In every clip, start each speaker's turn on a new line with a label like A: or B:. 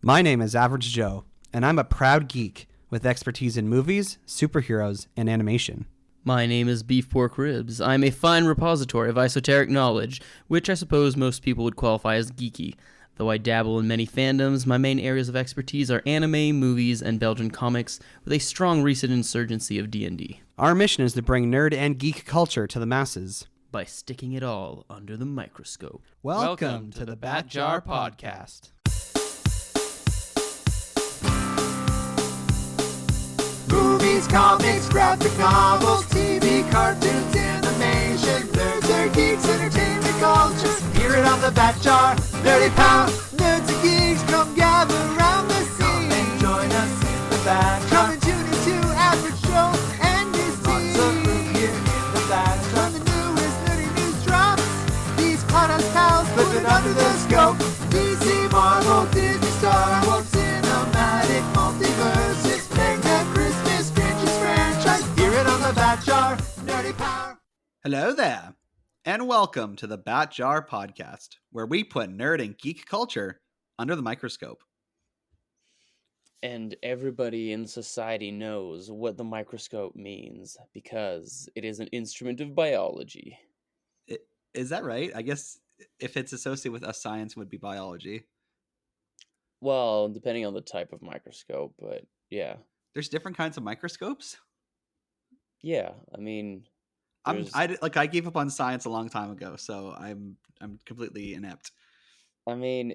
A: My name is Average Joe, and I'm a proud geek with expertise in movies, superheroes, and animation.
B: My name is Beef Pork Ribs. I'm a fine repository of esoteric knowledge, which I suppose most people would qualify as geeky. Though I dabble in many fandoms, my main areas of expertise are anime, movies, and Belgian comics, with a strong recent insurgency of D&D.
A: Our mission is to bring nerd and geek culture to the masses
B: by sticking it all under the microscope.
A: Welcome to the Bat Jar Podcast.
C: Movies, comics, graphic novels, TV, cartoons, animation, nerds are geeks, entertainment culture. Hear it on the Bat Jar, Nerdy Power. Nerds and geeks, come gather around the scene. Come and join us in the Bat Jar. Come and tune into Average Joe and his team. Lots of room here in the Bat Jar. When the newest nerdy news drops, these podcast pals put it under the scope. DC, Marvel, Disney, Star Wars, cinematic, multiverse. It's mega Christmas, strangest franchise. Hear it on the Bat Jar, Nerdy Power.
A: Hello there, and welcome to the Bat Jar Podcast, where we put nerd and geek culture under the microscope.
B: And everybody in society knows what the microscope means, because it is an instrument of biology.
A: Is that right? I guess if it's associated with us, science would be biology.
B: Well, depending on the type of microscope, but yeah.
A: There's different kinds of microscopes?
B: Yeah, I mean...
A: I gave up on science a long time ago, so I'm completely inept.
B: I mean,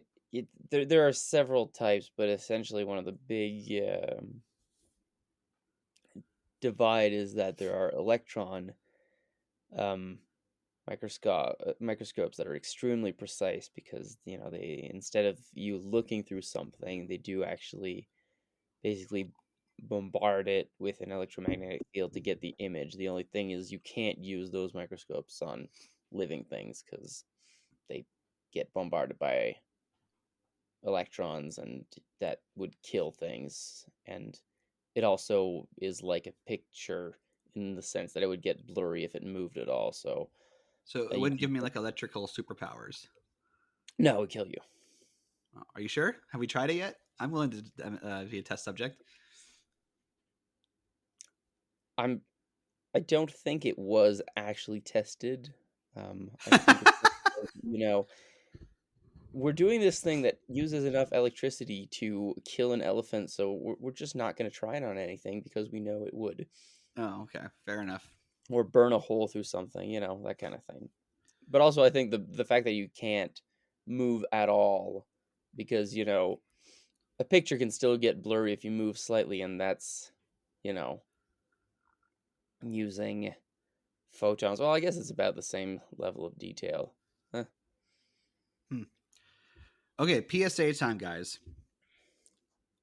B: there are several types, but essentially one of the big divide is that there are electron microscopes that are extremely precise because, you know, they, instead of you looking through something, they do actually basically bombard it with an electromagnetic field to get the image. The only thing is you can't use those microscopes on living things because they get bombarded by electrons and that would kill things. And it also is like a picture in the sense that it would get blurry if it moved at all. So
A: it wouldn't give me like electrical superpowers.
B: No, it would kill you.
A: Are you sure? Have we tried it yet? I'm willing to be a test subject.
B: I don't think it was actually tested. I think you know, we're doing this thing that uses enough electricity to kill an elephant, so we're just not going to try it on anything because we know it would.
A: Oh, okay. Fair enough.
B: Or burn a hole through something, you know, that kind of thing. But also I think the fact that you can't move at all because, you know, a picture can still get blurry if you move slightly, and that's, you know, using photons. Well, I guess it's about the same level of detail. Huh.
A: Okay, PSA time, guys.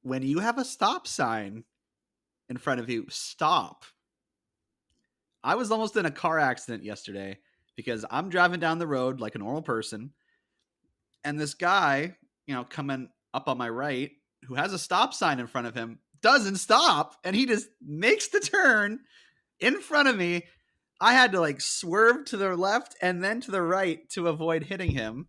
A: When you have a stop sign in front of you, stop. I was almost in a car accident yesterday because I'm driving down the road like a normal person, and this guy, you know, coming up on my right, who has a stop sign in front of him, doesn't stop, and he just makes the turn in front of me. I had to like swerve to the left and then to the right to avoid hitting him.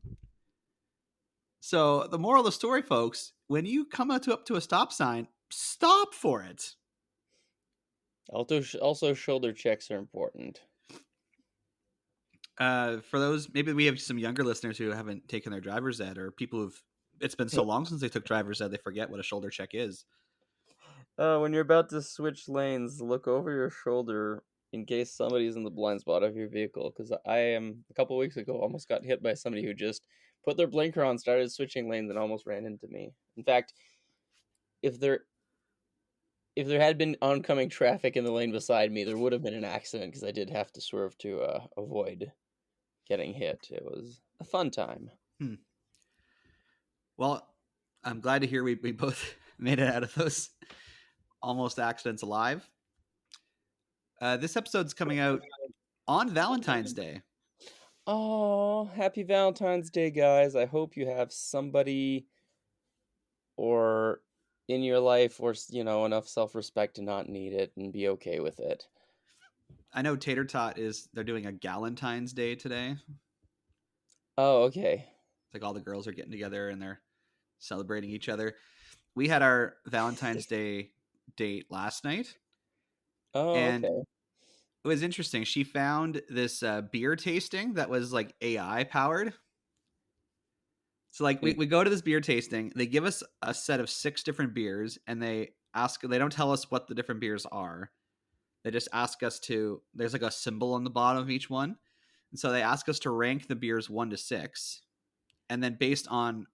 A: So the moral of the story, folks, when you come up to a stop sign, stop for it.
B: Also, shoulder checks are important.
A: For those, maybe we have some younger listeners who haven't taken their driver's ed, or people who've, it's been so long since they took driver's ed, they forget what a shoulder check is.
B: When you're about to switch lanes, look over your shoulder in case somebody's in the blind spot of your vehicle. Because a couple weeks ago, almost got hit by somebody who just put their blinker on, started switching lanes, and almost ran into me. In fact, if there had been oncoming traffic in the lane beside me, there would have been an accident because I did have to swerve to avoid getting hit. It was a fun time.
A: Well, I'm glad to hear we both made it out of those almost accidents alive. This episode's coming out on Valentine's Day.
B: Oh, happy Valentine's Day, guys. I hope you have somebody or in your life or, you know, enough self-respect to not need it and be okay with it.
A: I know Tater Tot they're doing a Galentine's Day today.
B: Oh, okay.
A: It's like all the girls are getting together and they're celebrating each other. we had our Valentine's Day date last night,
B: Oh,
A: and
B: okay.
A: it was interesting. She found this beer tasting that was like AI powered. So like we go to this beer tasting, they give us a set of 6 different beers, and they don't tell us what the different beers are. They just ask us to, there's like a symbol on the bottom of each one. And so they ask us to rank the beers 1 to 6. And then based on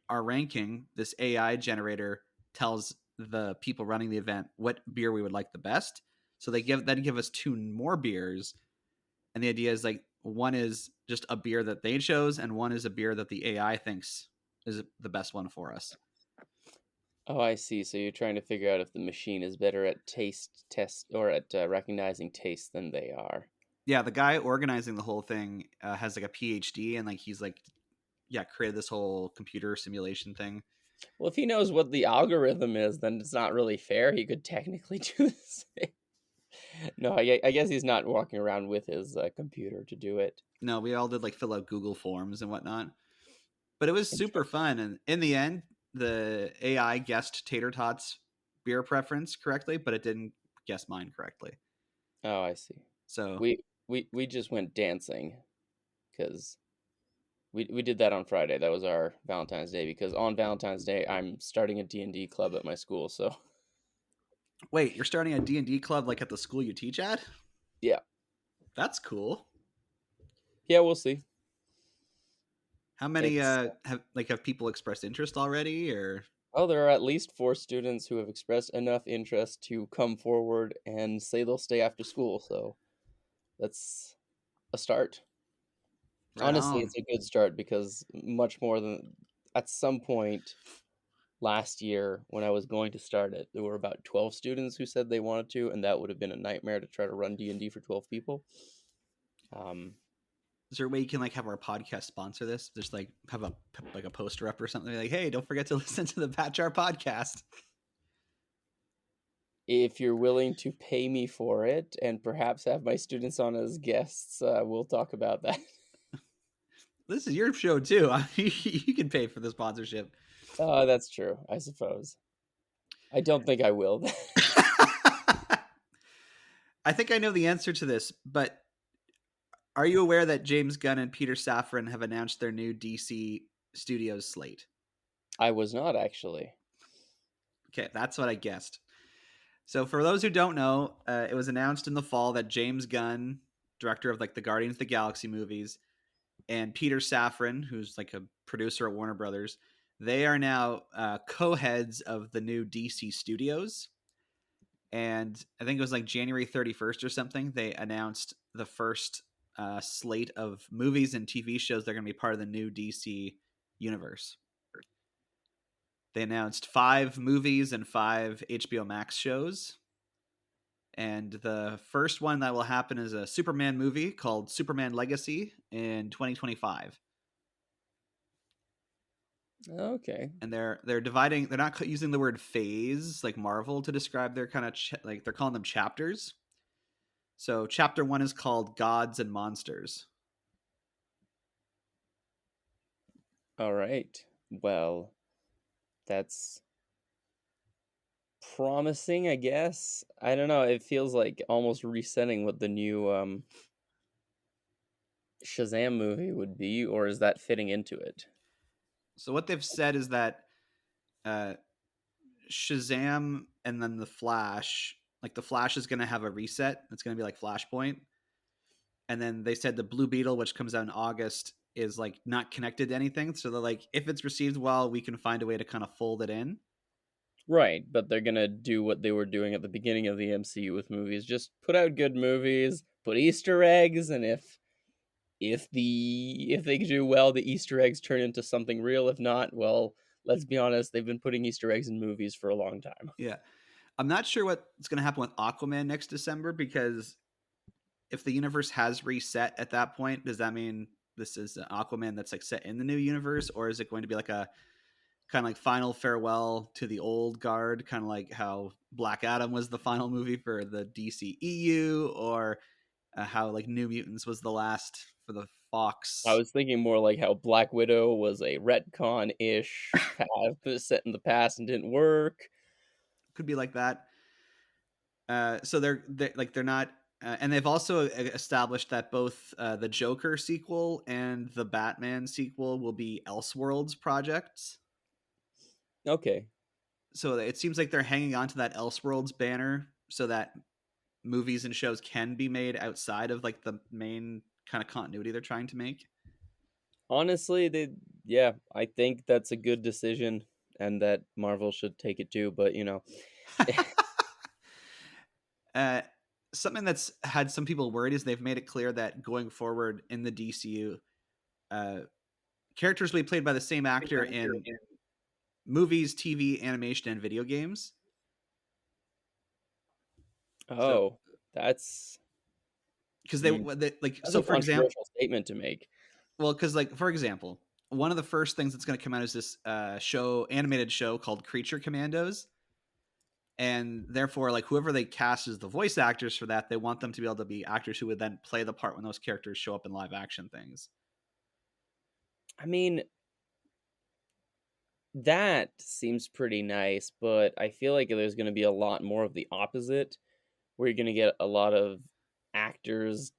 A: our ranking, this AI generator tells the people running the event what beer we would like the best. So they give us 2 more beers, and the idea is like one is just a beer that they chose, and one is a beer that the AI thinks is the best one for us.
B: Oh, I see. So you're trying to figure out if the machine is better at taste test or at recognizing taste than they are.
A: Yeah, the guy organizing the whole thing has like a PhD, and like he's like, yeah, created this whole computer simulation thing.
B: Well, if he knows what the algorithm is, then it's not really fair. He could technically do the same. No, I guess he's not walking around with his computer to do it.
A: No, we all did like fill out Google forms and whatnot, but it was super fun. And in the end, the AI guessed Tater Tot's beer preference correctly, but it didn't guess mine correctly.
B: Oh, I see.
A: So
B: We just went dancing because we did that on Friday. That was our Valentine's Day because on Valentine's Day I'm starting a D&D club at my school. So
A: wait, you're starting a D&D club like at the school you teach at?
B: yeah,
A: That's cool.
B: yeah, we'll see.
A: How many
B: It's
A: have people expressed interest already, or
B: well, there are at least 4 students who have expressed enough interest to come forward and say they'll stay after school. So that's a start.
A: right
B: Honestly,
A: on?
B: it's a good start because much more than at some point last year when I was going to start it, there were about 12 students who said they wanted to, and that would have been a nightmare to try to run D&D for 12 people.
A: Is there a way you can like have our podcast sponsor this? Just like have a poster up or something like, hey, don't forget to listen to the Patchar podcast.
B: If you're willing to pay me for it and perhaps have my students on as guests, we'll talk about that.
A: This is your show too. You can pay for the sponsorship.
B: That's true, I suppose. I don't think I will.
A: I think I know the answer to this, but are you aware that James Gunn and Peter Safran have announced their new DC Studios slate?
B: I was not actually.
A: Okay, that's what I guessed. So for those who don't know, it was announced in the fall that James Gunn, director of like the Guardians of the Galaxy movies, and Peter Safran, who's like a producer at Warner Brothers, they are now co-heads of the new DC Studios. And I think it was like January 31st or something, they announced the first slate of movies and TV shows that are going to be part of the new DC universe. They announced 5 movies and 5 HBO Max shows. And the first one that will happen is a Superman movie called Superman Legacy in 2025.
B: Okay.
A: And they're dividing. They're not using the word phase like Marvel to describe their kind of like they're calling them chapters. So chapter 1 is called Gods and Monsters.
B: All right. Well, that's promising, I guess. I don't know. It feels like almost resetting what the new Shazam movie would be, or is that fitting into it?
A: So what they've said is that Shazam and then the Flash, like the Flash is going to have a reset. It's going to be like Flashpoint. And then they said the Blue Beetle, which comes out in August, is like not connected to anything. So they're like, if it's received well, we can find a way to kind of fold it in.
B: Right, but they're gonna do what they were doing at the beginning of the MCU with movies. Just put out good movies, put Easter eggs, and if they do well, the Easter eggs turn into something real. If not, well, let's be honest, they've been putting Easter eggs in movies for a long time.
A: Yeah. I'm not sure what's going to happen with Aquaman next December, because if the universe has reset at that point, does that mean this is an Aquaman that's like set in the new universe, or is it going to be like a kind of like final farewell to the old guard, kind of like how Black Adam was the final movie for the DCEU, or how like New Mutants was the last for the Fox.
B: I was thinking more like how Black Widow was a retcon-ish path set in the past and didn't work.
A: Could be like that. So they're not, and they've also established that both the Joker sequel and the Batman sequel will be Elseworlds projects.
B: Okay.
A: So it seems like they're hanging on to that Elseworlds banner so that movies and shows can be made outside of like the main kind of continuity they're trying to make.
B: Honestly, yeah, I think that's a good decision and that Marvel should take it too, but
A: uh, Something that's had some people worried is they've made it clear that going forward in the DCU, characters will be played by the same actor in movies, TV, animation, and video games. So
B: oh, that's
A: because they
B: mm,
A: like,
B: that's
A: so
B: a
A: for example,
B: controversial statement to make.
A: well, because like for example, one of the first things that's going to come out is this animated show called Creature Commandos, and therefore like whoever they cast as the voice actors for that, they want them to be able to be actors who would then play the part when those characters show up in live action things.
B: I mean, that seems pretty nice, but I feel like there's going to be a lot more of the opposite, where you're going to get a lot of actors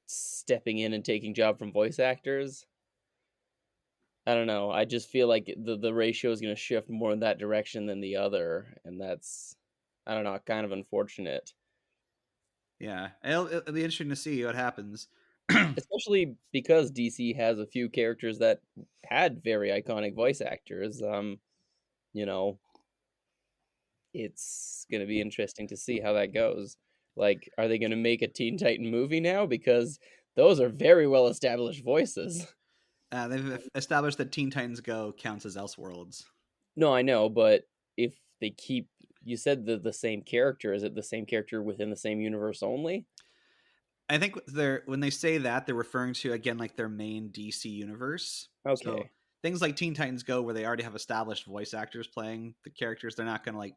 B: stepping in and taking job from voice actors. I don't know. I just feel like the ratio is going to shift more in that direction than the other, and that's, I don't know, kind of unfortunate.
A: Yeah, it'll be interesting to see what happens.
B: Especially because DC has a few characters that had very iconic voice actors. You know, it's going to be interesting to see how that goes. Like, are they going to make a Teen Titan movie now? Because those are very well established voices.
A: They've established that Teen Titans Go counts as Elseworlds.
B: No, I know, but if they keep, you said the same character, is it the same character within the same universe only?
A: I think when they say that, they're referring to again like their main DC universe. So
B: Okay.
A: things like Teen Titans Go, where they already have established voice actors playing the characters, they're not going to like.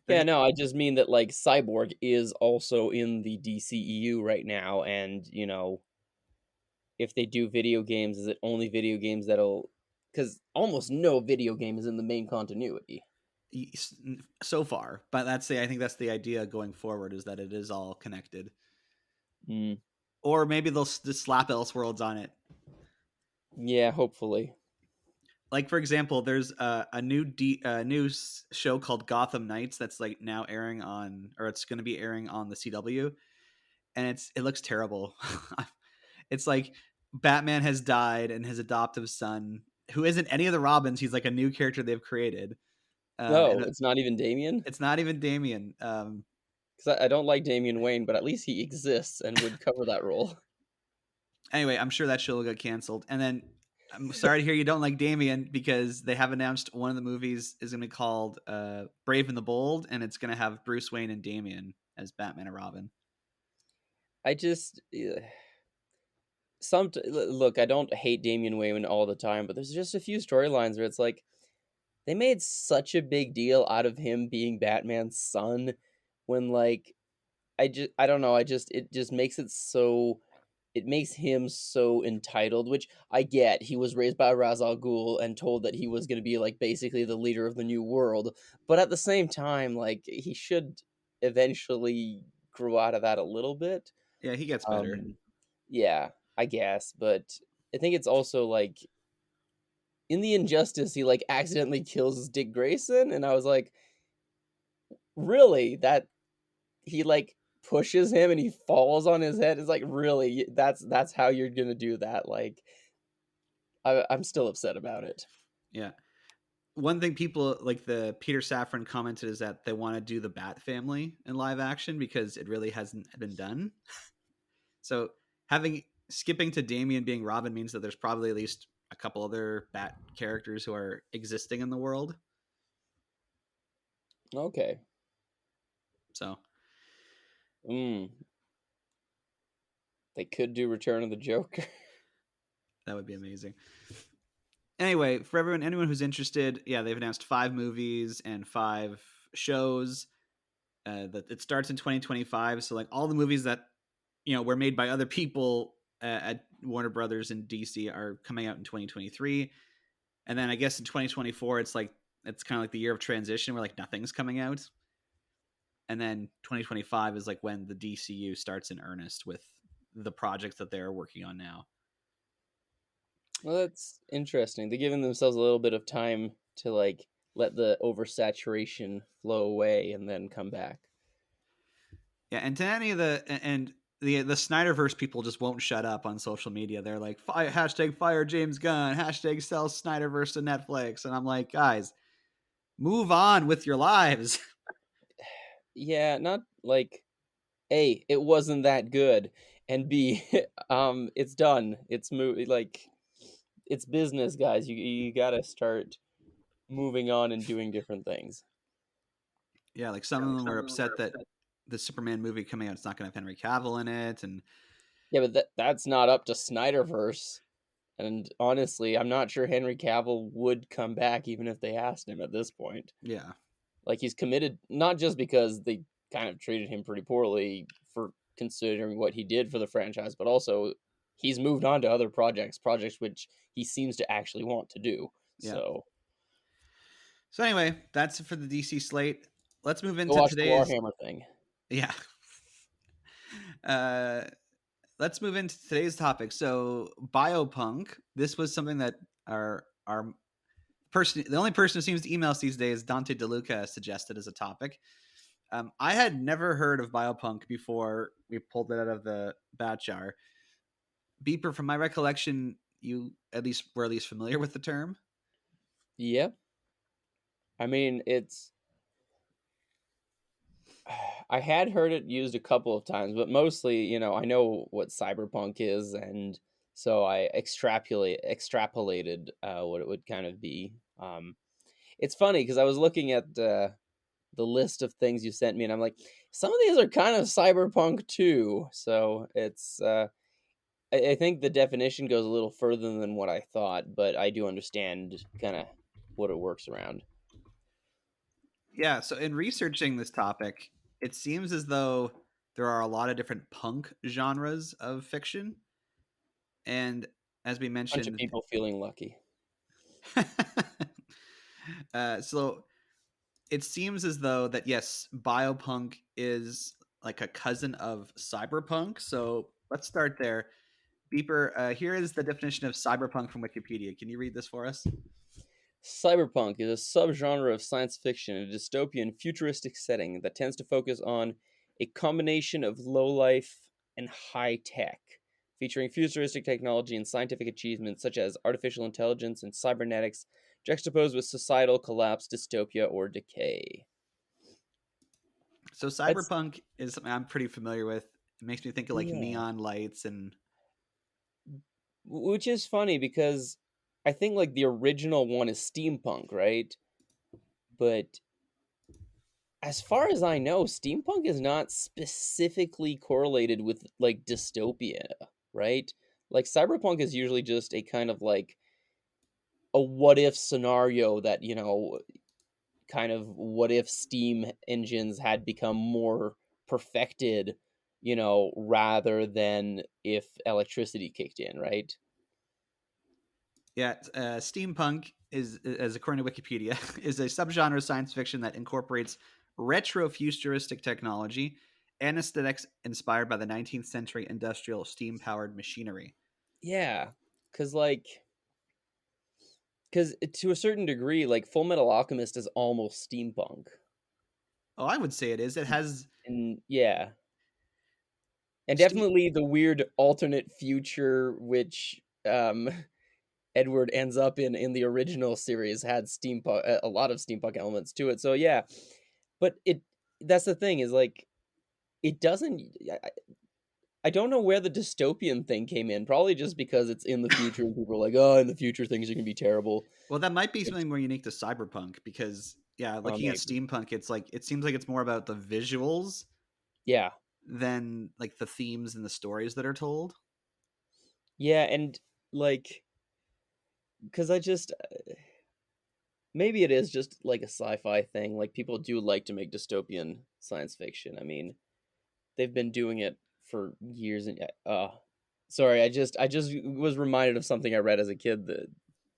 B: Yeah, no, I just mean that like Cyborg is also in the DCEU right now, and if they do video games, is it only video games that'll? Because almost no video game is in the main continuity.
A: So far, but I think that's the idea going forward, is that it is all connected.
B: Mm.
A: Or maybe they'll just slap Elseworlds on it.
B: Yeah, hopefully.
A: Like for example, there's a new show called Gotham Knights that's like now airing on, or it's going to be airing on the CW, and it looks terrible. It's like Batman has died, and his adoptive son, who isn't any of the Robins, he's like a new character they've created.
B: No,
A: And
B: it's not even Damian.
A: it's not even Damian.
B: Because I don't like Damian Wayne, but at least he exists and would cover that role.
A: Anyway, I'm sure that show will get canceled. And then I'm sorry to hear you don't like Damian, because they have announced one of the movies is going to be called Brave and the Bold, and it's going to have Bruce Wayne and Damian as Batman and Robin.
B: I just look. I don't hate Damian Wayne all the time, but there's just a few storylines where it's like they made such a big deal out of him being Batman's son, when like I don't know. It just makes it so. It makes him so entitled, which I get. He was raised by Ra's al Ghul and told that he was going to be like basically the leader of the new world. But at the same time, like he should eventually grow out of that a little bit.
A: Yeah, he gets better.
B: Yeah, I guess. But I think it's also like in the Injustice, he like accidentally kills Dick Grayson, and I was like, really? That he like pushes him and he falls on his head? It's like, really? That's how you're gonna do that? Like, I'm still upset about it.
A: Yeah. One thing people like, the Peter Safran commented, is that they want to do the Bat family in live action because it really hasn't been done. So skipping to Damian being Robin means that there's probably at least a couple other Bat characters who are existing in the world.
B: Okay.
A: So
B: They could do Return of the Joker.
A: that would be amazing. Anyway, for anyone who's interested, yeah, they've announced 5 movies and 5 shows. That it starts in 2025. So like all the movies that were made by other people at Warner Brothers and DC are coming out in 2023, and then I guess in 2024 it's kind of like the year of transition where like nothing's coming out, and then 2025 is like when the DCU starts in earnest with the projects that they're working on now.
B: Well, that's interesting. They're giving themselves a little bit of time to like let the oversaturation flow away and then come back.
A: Yeah, and to any of the Snyderverse people just won't shut up on social media. They're like, hashtag fire James Gunn, hashtag sell Snyderverse to Netflix. And I'm like, guys, move on with your lives.
B: Yeah, not like A, it wasn't that good, and B, it's done. It's like it's business, guys. You gotta start moving on and doing different things.
A: Yeah, like some of them were upset that the Superman movie coming out, it's not going to have Henry Cavill in it. And
B: Yeah, but that's not up to Snyderverse. And honestly, I'm not sure Henry Cavill would come back even if they asked him at this point.
A: yeah.
B: Like, he's committed, not just because they kind of treated him pretty poorly for considering what he did for the franchise, but also he's moved on to other projects which he seems to actually want to do.
A: Yeah.
B: So
A: anyway, that's it for the DC slate. Let's move
B: go
A: into
B: watch
A: today's
B: the Warhammer thing.
A: Yeah. Let's move into today's topic. So, Biopunk. This was something that our person, the only person who seems to email us these days, Dante DeLuca, suggested as a topic. I had never heard of Biopunk before we pulled it out of the bat jar. Beeper, from my recollection, you were at least familiar with the term.
B: Yeah. I mean, I had heard it used a couple of times, but mostly, I know what cyberpunk is, and so I extrapolated what it would kind of be. It's funny because I was looking at the list of things you sent me, and I'm like, some of these are kind of cyberpunk too. So it's I think the definition goes a little further than what I thought, but I do understand kind of what it works around.
A: Yeah, so in researching this topic, it seems as though there are a lot of different punk genres of fiction. And as we mentioned,
B: Bunch of people feeling lucky.
A: So it seems as though that, yes, biopunk is like a cousin of cyberpunk. So let's start there. Beeper, here is the definition of cyberpunk from Wikipedia. Can you read this for us?
B: Cyberpunk is a subgenre of science fiction in a dystopian futuristic setting that tends to focus on a combination of low life and high tech, featuring futuristic technology and scientific achievements such as artificial intelligence and cybernetics, juxtaposed with societal collapse, dystopia, or decay.
A: So cyberpunk is something I'm pretty familiar with. It makes me think of like neon lights and...
B: Which is funny because I think like the original one is steampunk, right? But as far as I know, steampunk is not specifically correlated with like dystopia, right? Like cyberpunk is usually just a kind of like a what if scenario that, kind of what if steam engines had become more perfected, rather than if electricity kicked in, right?
A: Yeah, steampunk is, as according to Wikipedia, is a subgenre of science fiction that incorporates retro-futuristic technology and aesthetics inspired by the 19th century industrial steam-powered machinery.
B: Yeah, because to a certain degree, like Full Metal Alchemist is almost steampunk.
A: Oh, I would say it is. It has...
B: And yeah. And definitely the weird alternate future, which Edward ends up in the original series, had steampunk, a lot of steampunk elements to it. So yeah, but that's the thing, is like it doesn't. I don't know where the dystopian thing came in. Probably just because it's in the future and people are like, oh, in the future things are gonna be terrible.
A: Well, that might be something more unique to cyberpunk because, yeah, looking at steampunk, it's like it seems like it's more about the visuals,
B: yeah,
A: than like the themes and the stories that are told.
B: Yeah, and like, because maybe it is just like a sci-fi thing. Like people do like to make dystopian science fiction. I mean, they've been doing it for years, and Sorry, I just was reminded of something I read as a kid. That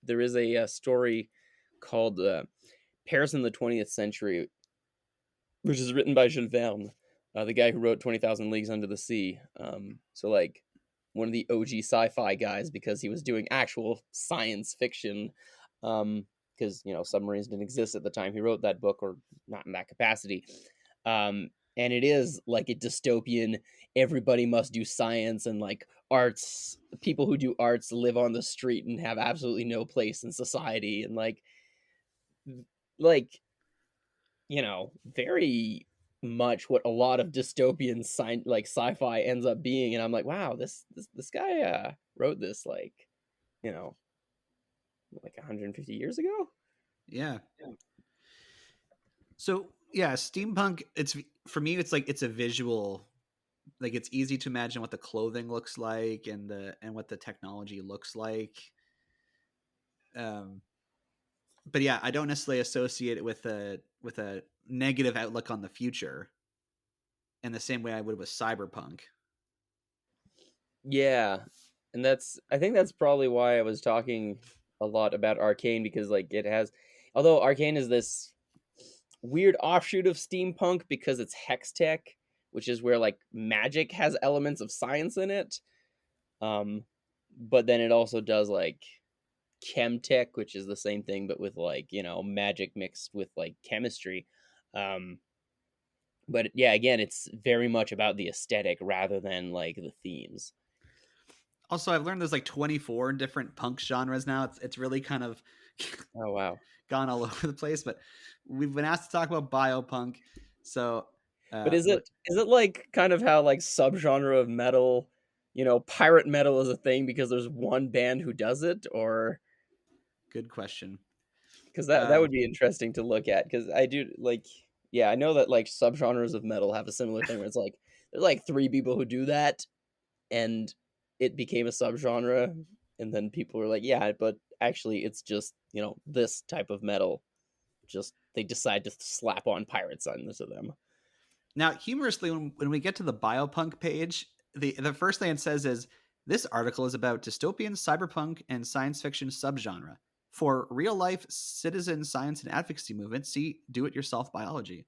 B: there is a story called Paris in the 20th Century, which is written by Jules Verne, the guy who wrote 20,000 Leagues Under the Sea. So like one of the OG sci-fi guys because he was doing actual science fiction. Because submarines didn't exist at the time he wrote that book, or not in that capacity. And it is like a dystopian. Everybody must do science, and like arts. People who do arts live on the street and have absolutely no place in society, and like very much what a lot of dystopian sci-fi ends up being. And I'm like, wow, this guy wrote this you know, like 150 years ago.
A: Yeah. So yeah, steampunk. It's for me. It's like it's a visual. Like it's easy to imagine what the clothing looks like and what the technology looks like. Um, but yeah, I don't necessarily associate it with a negative outlook on the future in the same way I would with cyberpunk.
B: Yeah, and I think that's probably why I was talking a lot about Arcane, because like it has, although Arcane is this weird offshoot of steampunk because it's hex tech, which is where like magic has elements of science in it. But then it also does like chemtech, which is the same thing but with like magic mixed with like chemistry. Um, but yeah, again, it's very much about the aesthetic rather than like the themes.
A: Also, I've learned there's like 24 different punk genres now. It's really kind of
B: Oh wow.
A: gone all over the place. But we've been asked to talk about biopunk, so
B: But is it like kind of how like subgenre of metal, pirate metal is a thing because there's one band who does it, or
A: good question.
B: because that would be interesting to look at, because I do like, yeah, I know that like subgenres of metal have a similar thing where it's like there's like three people who do that, and it became a subgenre, and then people were like, yeah, but actually it's just this type of metal, just they decide to slap on pirates onto them.
A: Now, humorously, when we get to the biopunk page, the first thing it says is this article is about dystopian, cyberpunk, and science fiction subgenre. For real life citizen science and advocacy movement, see do it yourself biology.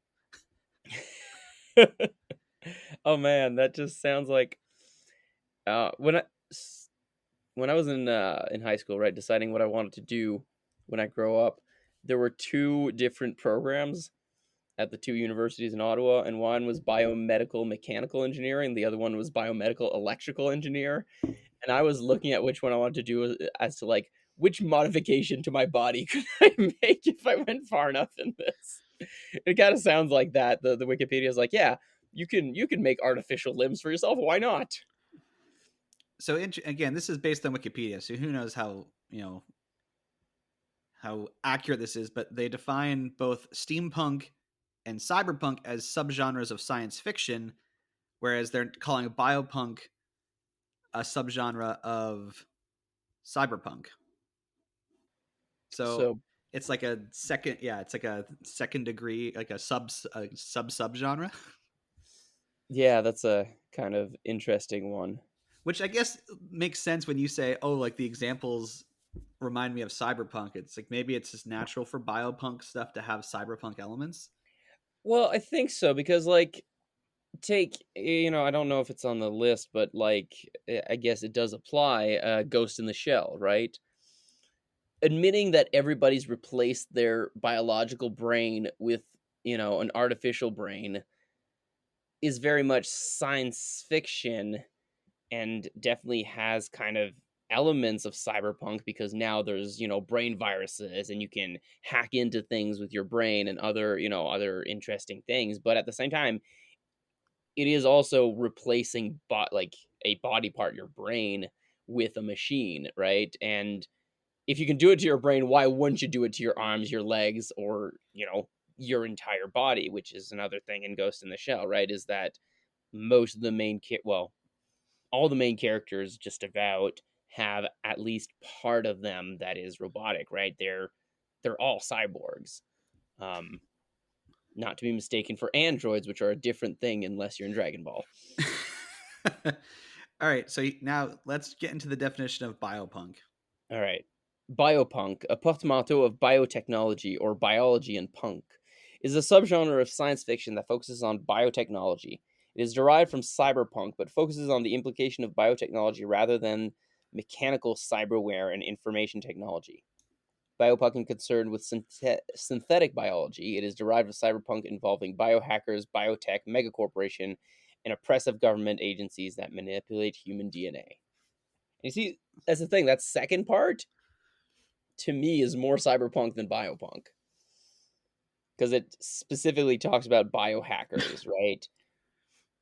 B: Oh man, that just sounds like when I was in high school, right, deciding what I wanted to do when I grow up. There were two different programs at the two universities in Ottawa, and one was biomedical mechanical engineering, the other one was biomedical electrical engineer. And I was looking at which one I wanted to do as to like which modification to my body could I make if I went far enough in this. It kind of sounds like that. The Wikipedia is like, yeah, you can make artificial limbs for yourself. Why not?
A: So again, this is based on Wikipedia, so who knows how how accurate this is, but they define both steampunk and cyberpunk as subgenres of science fiction, whereas they're calling biopunk a subgenre of cyberpunk. So
B: So
A: it's like a second, yeah, it's like a second degree, like a subgenre,
B: yeah, that's a kind of interesting one.
A: which I guess makes sense when you say, oh, like the examples remind me of cyberpunk. It's like maybe it's just natural for biopunk stuff to have cyberpunk elements.
B: Well, I think so because like take I don't know if it's on the list, but like I guess it does apply. Ghost in the Shell, right? Admitting that everybody's replaced their biological brain with an artificial brain is very much science fiction, and definitely has kind of elements of cyberpunk because now there's brain viruses and you can hack into things with your brain and other interesting things. But at the same time, it is also replacing like a body part, your brain, with a machine, right? And if you can do it to your brain, why wouldn't you do it to your arms, your legs, or your entire body? Which is another thing in Ghost in the Shell, right? Is that most of the all the main characters just about have at least part of them that is robotic, right? They're all cyborgs. Um, Not to be mistaken for androids, which are a different thing unless you're in Dragon Ball.
A: All right, so now let's get into the definition of biopunk.
B: All right. Biopunk, a portmanteau of biotechnology or biology and punk, is a subgenre of science fiction that focuses on biotechnology. It is derived from cyberpunk, but focuses on the implication of biotechnology rather than mechanical cyberware and information technology. Biopunk is concerned with synthetic biology. It is derived from cyberpunk involving biohackers, biotech, megacorporation, and oppressive government agencies that manipulate human DNA. You see, that's the thing. That second part, to me, is more cyberpunk than biopunk. Because it specifically talks about biohackers, right?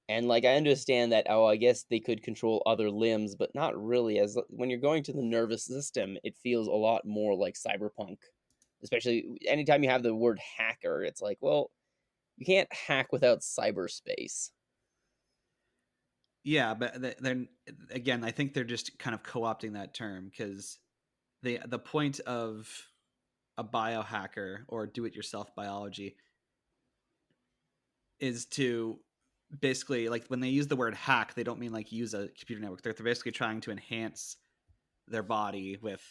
B: And like I understand that, oh, I guess they could control other limbs, but not really. As when you're going to the nervous system, it feels a lot more like cyberpunk. Especially anytime you have the word hacker, it's like, well, you can't hack without cyberspace.
A: Yeah, but then again, I think they're just kind of co-opting that term because the point of a biohacker or do-it-yourself biology is to basically, like, when they use the word hack, they don't mean like use a computer network. They're basically trying to enhance their body with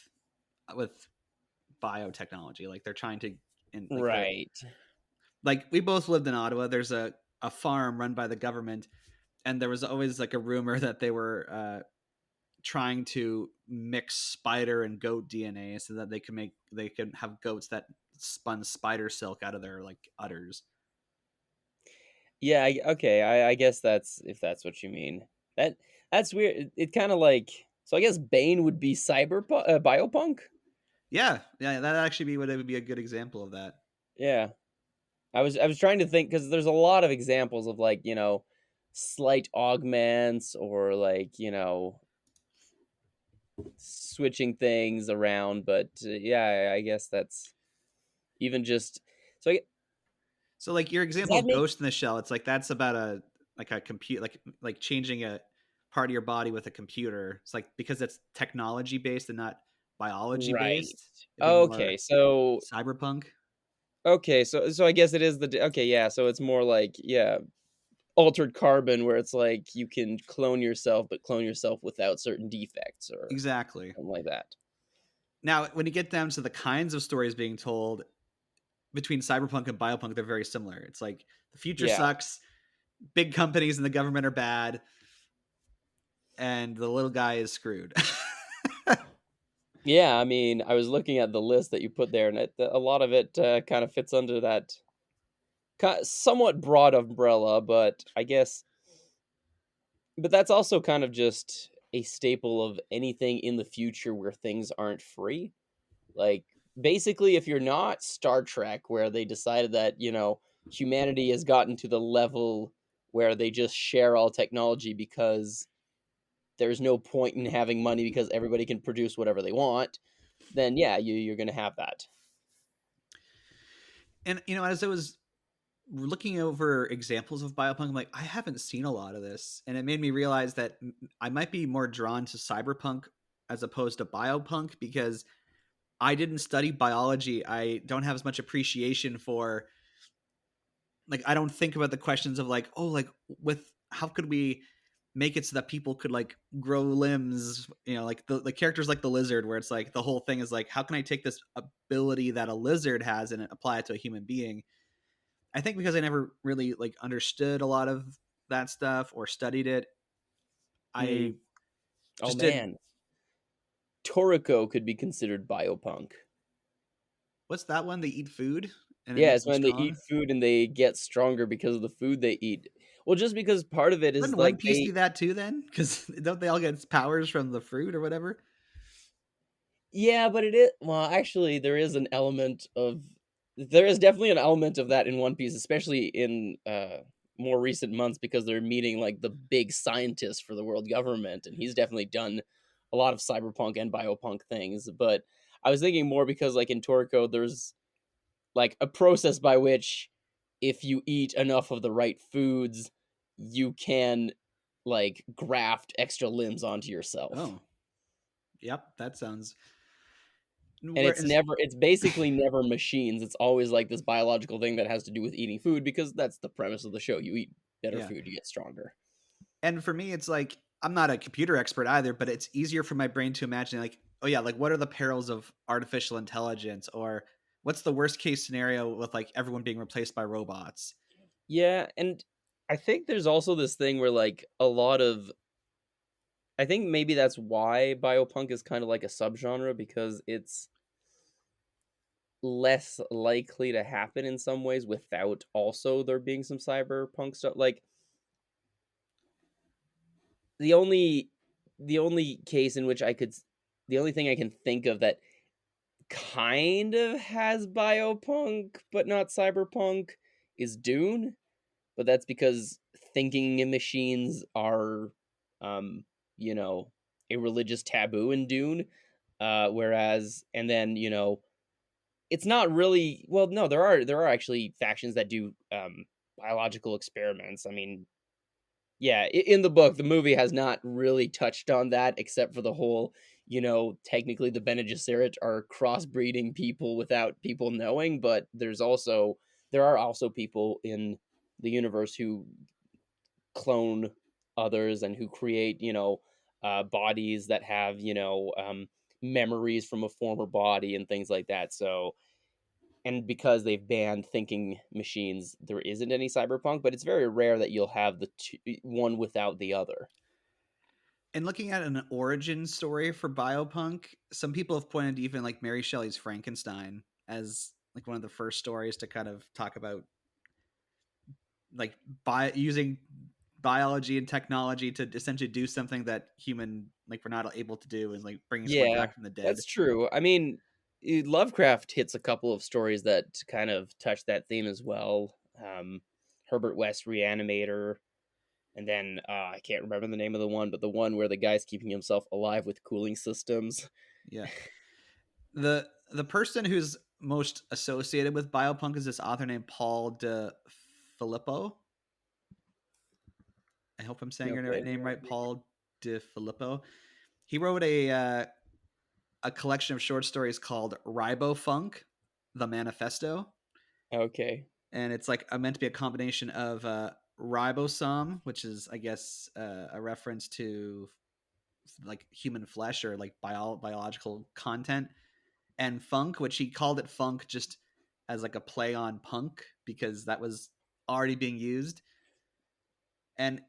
A: biotechnology. Like they're trying to, and like they're
B: Right.
A: like, we both lived in Ottawa. There's a farm run by the government, and there was always like a rumor that they were trying to mix spider and goat DNA so that they could have goats that spun spider silk out of their like udders.
B: Yeah, okay. I guess that's if that's what you mean. That that's weird. It kind of like so. I guess Bane would be biopunk.
A: Yeah, yeah, that actually be what it would be a good example of that.
B: Yeah, I was trying to think because there's a lot of examples of like slight augments or like switching things around. But yeah, I guess that's even just so.
A: So like your
B: Does
A: example
B: that
A: of
B: make
A: Ghost in the Shell, it's like that's about a compute, like changing a part of your body with a computer. It's like because it's technology based and not biology
B: right?
A: based, it'd be more
B: Okay, so
A: cyberpunk.
B: so I guess it is okay, yeah. So it's more like altered carbon where it's like you can clone yourself, but clone yourself without certain defects or
A: Exactly.
B: something like that.
A: Now, when you get down to the kinds of stories being told between cyberpunk and biopunk, they're very similar. It's like the future
B: Yeah.
A: sucks, big companies and the government are bad, and the little guy is screwed.
B: Yeah, I mean, I was looking at the list that you put there, and a lot of it kind of fits under that somewhat broad umbrella, but I guess, but that's also kind of just a staple of anything in the future where things aren't free. Like, basically, if you're not Star Trek, where they decided that, humanity has gotten to the level where they just share all technology because there's no point in having money because everybody can produce whatever they want, then yeah, you're going to have that.
A: And as I was looking over examples of biopunk, I'm like, I haven't seen a lot of this, and it made me realize that I might be more drawn to cyberpunk as opposed to biopunk because I didn't study biology. I don't have as much appreciation for, like, I don't think about the questions of like, oh, like, with how could we make it so that people could like grow limbs, like the characters like the lizard, where it's like the whole thing is like, how can I take this ability that a lizard has and apply it to a human being? I think because I never really like understood a lot of that stuff or studied it,
B: Mm.
A: I
B: Oh
A: just did.
B: man, Toriko could be considered biopunk.
A: What's that one? They eat food and it
B: Yeah,
A: makes
B: it's
A: them
B: when they eat
A: strong.
B: food and they get stronger because of the food they eat. Well, just because part of it is
A: Wouldn't One
B: like
A: Piece do that too then? Because don't they all get powers from the fruit or whatever?
B: yeah, but it is well, actually there is definitely an element of that in One Piece, especially in more recent months because they're meeting like the big scientist for the world government, and he's definitely done a lot of cyberpunk and biopunk things. But I was thinking more because like in Toriko, there's like a process by which if you eat enough of the right foods, you can like graft extra limbs onto yourself.
A: Oh, yep, that sounds.
B: And
A: Whereas,
B: it's basically never machines. It's always like this biological thing that has to do with eating food because that's the premise of the show. You eat better
A: yeah,
B: food, you get stronger.
A: and for me, it's like I'm not a computer expert either, but it's easier for my brain to imagine, like, oh yeah, like what are the perils of artificial intelligence, or what's the worst case scenario with like everyone being replaced by robots?
B: Yeah, and I think there's also this thing where like a lot of I think maybe that's why biopunk is kind of like a subgenre because it's less likely to happen in some ways without also there being some cyberpunk stuff. Like the only the only case in which the only thing I can think of that kind of has biopunk but not cyberpunk is Dune, but that's because thinking machines are um you know a religious taboo in Dune, whereas and then it's not really well no there are actually factions that do biological experiments. I mean, yeah, in the book, the movie has not really touched on that except for the whole, technically the Bene Gesserit are crossbreeding people without people knowing, but there are also people in the universe who clone others and who create, bodies that have, memories from a former body and things like that. So, and because they've banned thinking machines, there isn't any cyberpunk, but it's very rare that you'll have one without the other.
A: And looking at an origin story for biopunk, some people have pointed to even like Mary Shelley's Frankenstein as like one of the first stories to kind of talk about like using biology and technology to essentially do something that human like we're not able to do, and like bringing someone
B: Yeah,
A: back from the dead.
B: that's true. I mean, Lovecraft hits a couple of stories that kind of touch that theme as well. Herbert West Reanimator, and then I can't remember the name of the one, but the one where the guy's keeping himself alive with cooling systems.
A: Yeah. The person who's most associated with biopunk is this author named Paul de Filippo. I hope I'm saying your
B: Okay.
A: name right, Paul de Filippo. He wrote a collection of short stories called Ribofunk, the Manifesto,
B: Okay.
A: and it's like meant to be a combination of ribosome, which is I guess a reference to like human flesh or like biological content, and funk, which he called it funk just as like a play on punk because that was already being used. And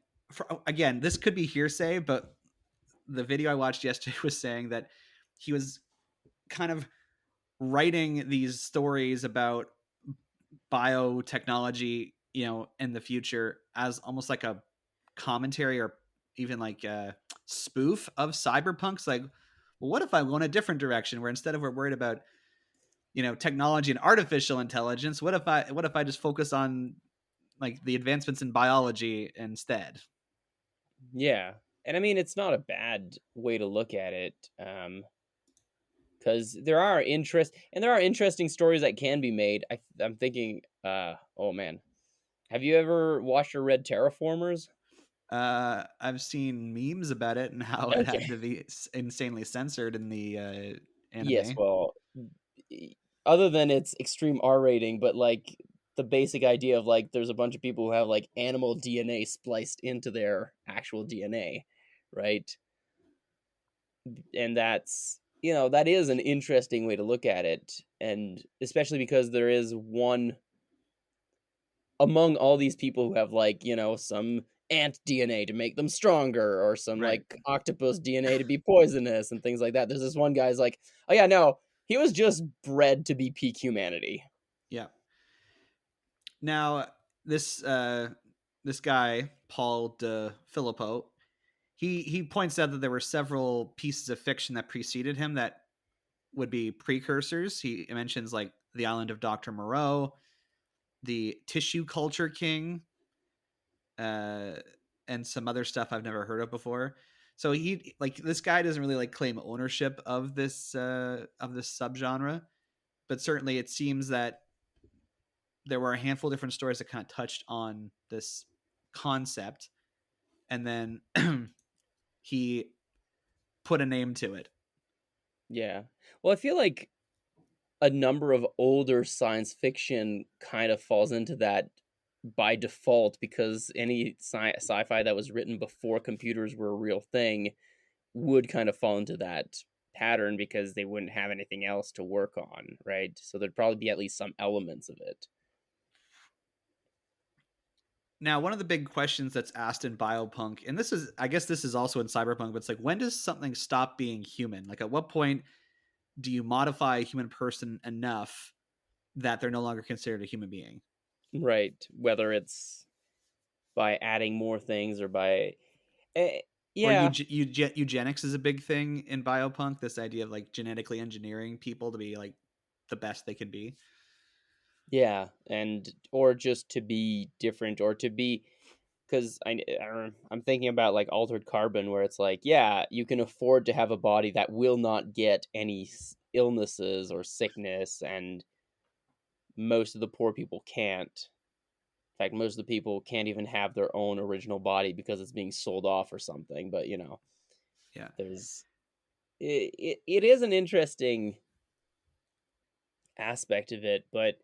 A: again, this could be hearsay, but the video I watched yesterday was saying that he was kind of writing these stories about biotechnology, in the future as almost like a commentary or even like a spoof of cyberpunks. Like, well, what if I go in a different direction where instead of we're worried about technology and artificial intelligence, what if I just focus on like the advancements in biology instead?
B: Yeah, and I mean it's not a bad way to look at it, because there are interesting stories that can be made. I'm thinking, oh man, have you ever watched or read Terraformers?
A: I've seen memes about it and how it
B: Okay.
A: had to be insanely censored in the
B: Yes,
A: anime.
B: well, e- other than its extreme R rating, but like the basic idea of like there's a bunch of people who have like animal DNA spliced into their actual DNA, right? And that is an interesting way to look at it, and especially because there is one among all these people who have like some ant DNA to make them stronger or some
A: Right.
B: like octopus DNA to be poisonous and things like that. There's this one guy's like, oh yeah, no, he was just bred to be peak humanity.
A: Yeah. Now this guy Paul de Filippo, he points out that there were several pieces of fiction that preceded him that would be precursors. He mentions like the Island of Dr. Moreau, the Tissue Culture King, uh, and some other stuff I've never heard of before. So he like this guy doesn't really like claim ownership of this subgenre, but certainly it seems that there were a handful of different stories that kind of touched on this concept, and then he put a name to it.
B: Yeah. Well, I feel like a number of older science fiction kind of falls into that by default, because any sci-fi that was written before computers were a real thing would kind of fall into that pattern because they wouldn't have anything else to work on, right? So there'd probably be at least some elements of it.
A: Now, one of the big questions that's asked in Biopunk, and I guess this is also in Cyberpunk, but it's like, when does something stop being human? Like, at what point do you modify a human person enough that they're no longer considered a human being?
B: Right. Whether it's by adding more things or by eh,
A: Or
B: yeah.
A: eugenics is a big thing in Biopunk. This idea of like genetically engineering people to be like the best they can be.
B: Yeah, and or just to be different, or to be, because I'm thinking about like altered carbon, where it's like, yeah, you can afford to have a body that will not get any illnesses or sickness, and most of the poor people can't. In fact, most of the people can't even have their own original body because it's being sold off or something. But
A: Yeah.
B: there's it is an interesting aspect of it, but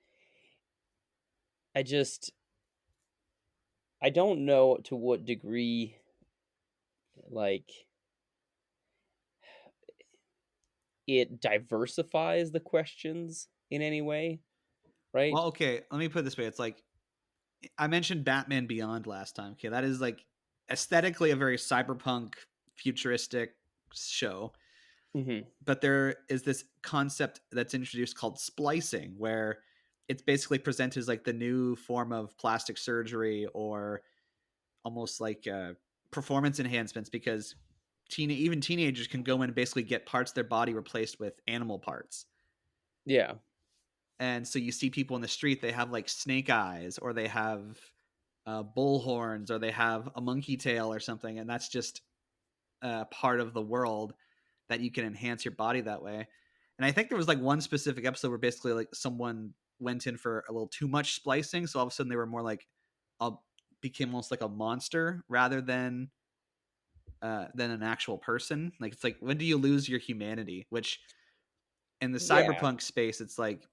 B: I just I don't know to what degree, like, it diversifies the questions in any way, right?
A: Well, okay, let me put it this way. It's like, I mentioned Batman Beyond last time. Okay, that is like aesthetically a very cyberpunk futuristic show.
B: Hmm.
A: But there is this concept that's introduced called splicing, where it's basically presented as like the new form of plastic surgery, or almost like performance enhancements, because even teenagers can go in and basically get parts of their body replaced with animal parts.
B: Yeah.
A: And so you see people in the street, they have like snake eyes, or they have bull horns, or they have a monkey tail or something, and that's just part of the world that you can enhance your body that way. And I think there was like one specific episode where basically like someone went in for a little too much splicing, so all of a sudden they were more like a became almost like a monster rather than an actual person. Like, it's like, when do you lose your humanity? Which in the
B: Yeah.
A: cyberpunk space, it's like,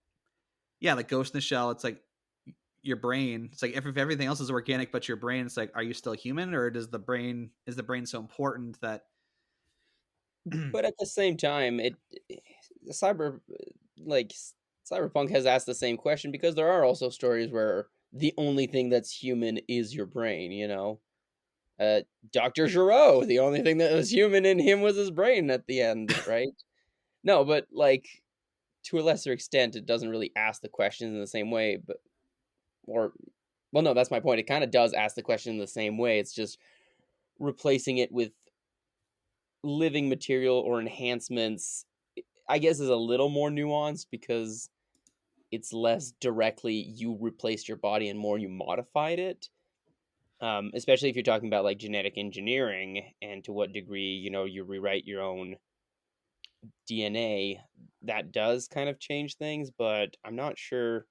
A: yeah, like Ghost in the Shell, it's like your brain. It's like, if everything else is organic but your brain, it's like, are you still human, or is the brain so important that
B: But at the same time, cyber like Cyberpunk has asked the same question, because there are also stories where the only thing that's human is your brain, Uh Dr. Giro, the only thing that was human in him was his brain at the end, right? No, but like, to a lesser extent, it doesn't really ask the questions in the same way, but or well, no, that's my point. It kind of does ask the question in the same way. It's just replacing it with living material or enhancements, I guess, is a little more nuanced, because it's less directly you replaced your body and more you modified it. Especially if you're talking about like genetic engineering, and to what degree you rewrite your own DNA, that does kind of change things. But I'm not sure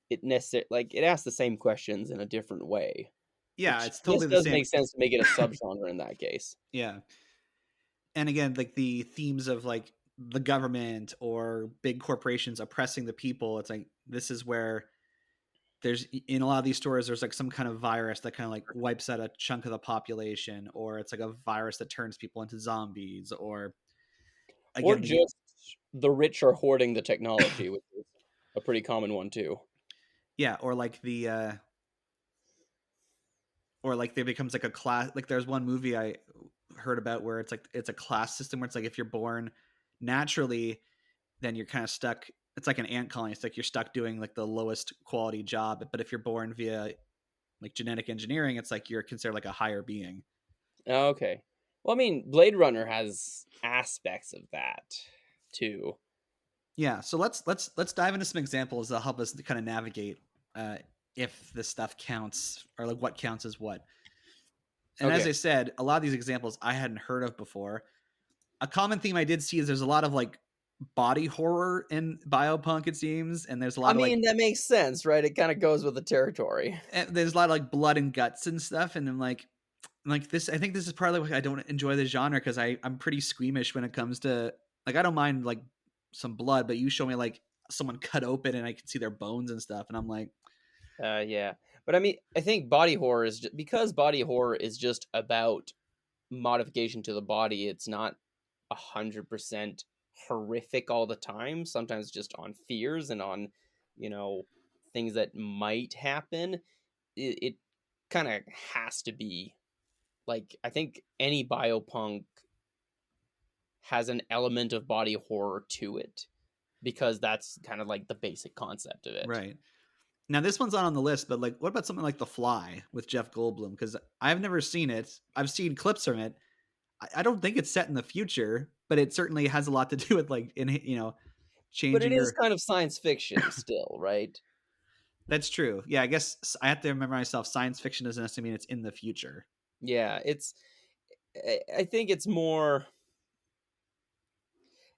B: it necessarily, like, it asks the same questions in a different way,
A: yeah,
B: which
A: it's
B: I guess
A: totally the
B: does
A: same.
B: make sense to make it a subgenre in that case.
A: Yeah. And again, like the themes of like the government or big corporations oppressing the people, it's like, this is where there's, in a lot of these stories, there's like some kind of virus that kind of like wipes out a chunk of the population, or it's like a virus that turns people into zombies, or
B: Or
A: again,
B: just the rich are hoarding the technology, which is a pretty common one too.
A: yeah, or like or like there becomes like a class. Like, there's one movie I heard about where it's like, it's a class system where it's like, if you're born naturally, then you're kind of stuck. It's like an ant colony. It's like you're stuck doing like the lowest quality job. But if you're born via like genetic engineering, it's like you're considered like a higher being.
B: Oh, okay. Well, I mean, Blade Runner has aspects of that too.
A: Yeah. So let's dive into some examples that help us kind of navigate uh, if this stuff counts, or like what counts as what. And as
B: Okay.
A: I said, a lot of these examples I hadn't heard of before. A common theme I did see is there's a lot of like body horror in Biopunk, it seems, and there's a
B: I
A: lot of like
B: mean, that makes sense, right? It kind of goes with the territory.
A: there's a lot of like blood and guts and stuff, and I'm like this. I think this is partly why I don't enjoy the genre, because I'm pretty squeamish when it comes to, like, I don't mind like some blood, but you show me like someone cut open and I can see their bones and stuff, and I'm like,
B: Yeah, but I mean, I think body horror is because body horror is just about modification to the body. It's not 100% horrific all the time. Sometimes just on fears and on, you know, things that might happen. It kind of has to be like, I think any biopunk has an element of body horror to it because that's kind of like the basic concept of it.
A: Right. Now this one's not on the list, but like, what about something like The Fly with Jeff Goldblum? Because I've never seen it. I've seen clips from it. I don't think it's set in the future, but it certainly has a lot to do with like
B: But it
A: changing
B: is
A: your.
B: kind of science fiction still, right?
A: That's true. Yeah, I guess I have to remember myself. Science fiction doesn't necessarily mean it's in the future.
B: Yeah, I think it's more.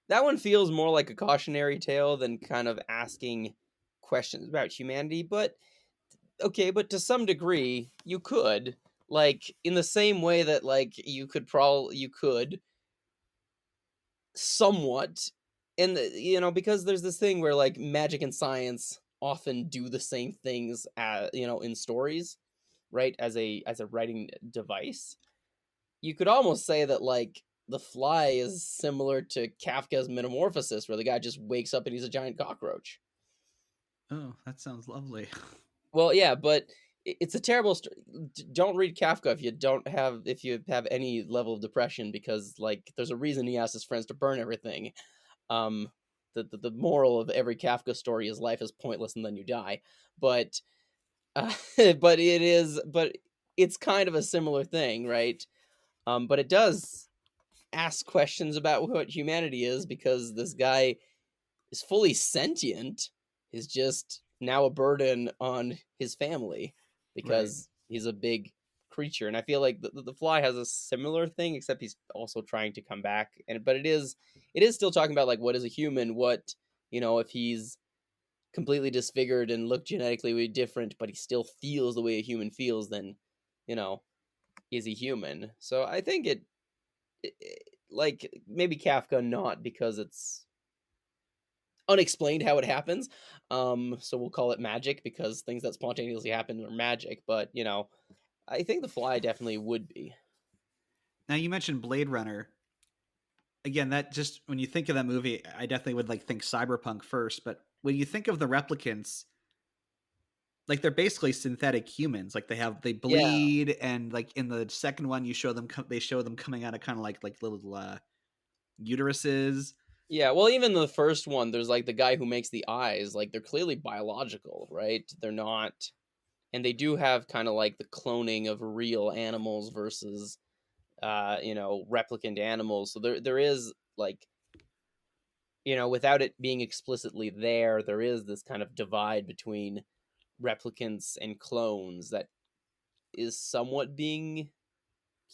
B: That one feels more like a cautionary tale than kind of asking questions about humanity. But okay, but to some degree, you could, like, in the same way that like you could somewhat, and because there's this thing where like magic and science often do the same things, in stories, right? As a writing device, you could almost say that like The Fly is similar to Kafka's Metamorphosis, where the guy just wakes up and he's a giant cockroach.
A: Oh, that sounds lovely.
B: Well, yeah, but it's a terrible story. Don't read Kafka if you have any level of depression, because like there's a reason he asked his friends to burn everything. Um, the moral of every Kafka story is life is pointless and then you die. But but it's kind of a similar thing, right? But it does ask questions about what humanity is, because this guy is fully sentient. Is just now a burden on his family
A: Right.
B: because he's a big creature. And I feel like the Fly has a similar thing, except he's also trying to come back. But it is still talking about like what is a human, what if he's completely disfigured and look genetically different, but he still feels the way a human feels, then you know is he human? So I think like maybe Kafka not, because it's unexplained how it happens. So we'll call it magic, because things that spontaneously happen are magic. But I think The Fly definitely would be.
A: Now you mentioned Blade Runner. Again, that just when you think of that movie, I definitely would like think Cyberpunk first. But when you think of the replicants, like they're basically synthetic humans. Like they
B: Yeah,
A: bleed, and like in the second one, they show them coming out of kind of like little uteruses.
B: yeah. Well, even the first one, there's like the guy who makes the eyes. Like they're clearly biological, right? They're not, and they do have kind of like the cloning of real animals versus replicant animals. So there is like without it being explicitly there is this kind of divide between replicants and clones that is somewhat being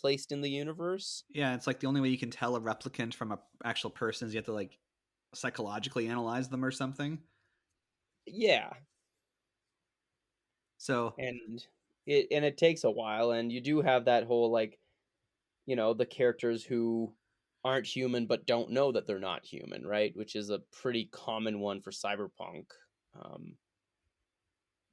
B: placed in the universe.
A: Yeah, it's like the only way you can tell a replicant from a actual person is you have to like psychologically analyze them or something.
B: Yeah,
A: So
B: and it takes a while, and you do have that whole like the characters who aren't human but don't know that they're not human, right? Which is a pretty common one for cyberpunk. Um,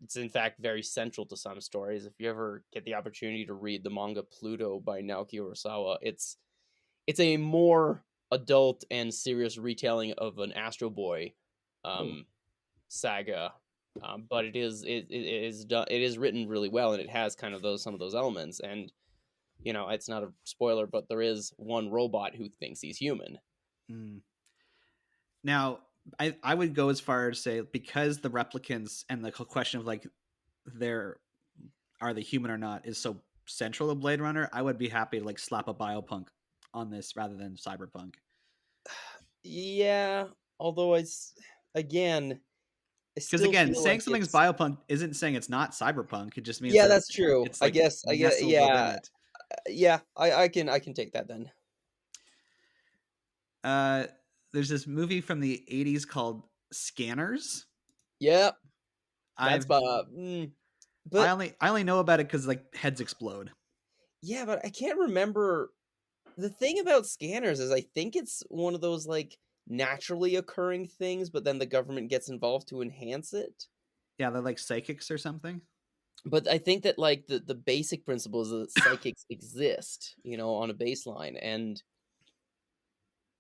B: it's in fact very central to some stories. If you ever get the opportunity to read the manga Pluto by Naoki Urasawa, it's a more adult and serious retelling of an Astro Boy
A: oh,
B: saga, but it is written really well, and it has kind of some of those elements. And it's not a spoiler, but there is one robot who thinks he's human.
A: mm. Now I would go as far as say because the replicants and the question of like they're are they human or not is so central to Blade Runner, I would be happy to like slap a biopunk on this rather than cyberpunk.
B: Yeah, although again, I
A: Because
B: still
A: again,
B: feel
A: saying
B: like
A: something's
B: it's.
A: biopunk isn't saying it's not cyberpunk. It just means
B: Yeah,
A: that
B: that's true.
A: it's
B: I
A: like
B: guess.
A: nestled within
B: Yeah,
A: it.
B: yeah. I can take that then.
A: Uh, there's this movie from the '80s called Scanners.
B: Yeah, that's
A: I've
B: but
A: I only know about it because like heads explode.
B: yeah, but I can't remember. The thing about scanners is I think it's one of those like naturally occurring things, but then the government gets involved to enhance it.
A: Yeah, they're like psychics or something.
B: But I think that like the basic principle is that psychics exist, you know, on a baseline, and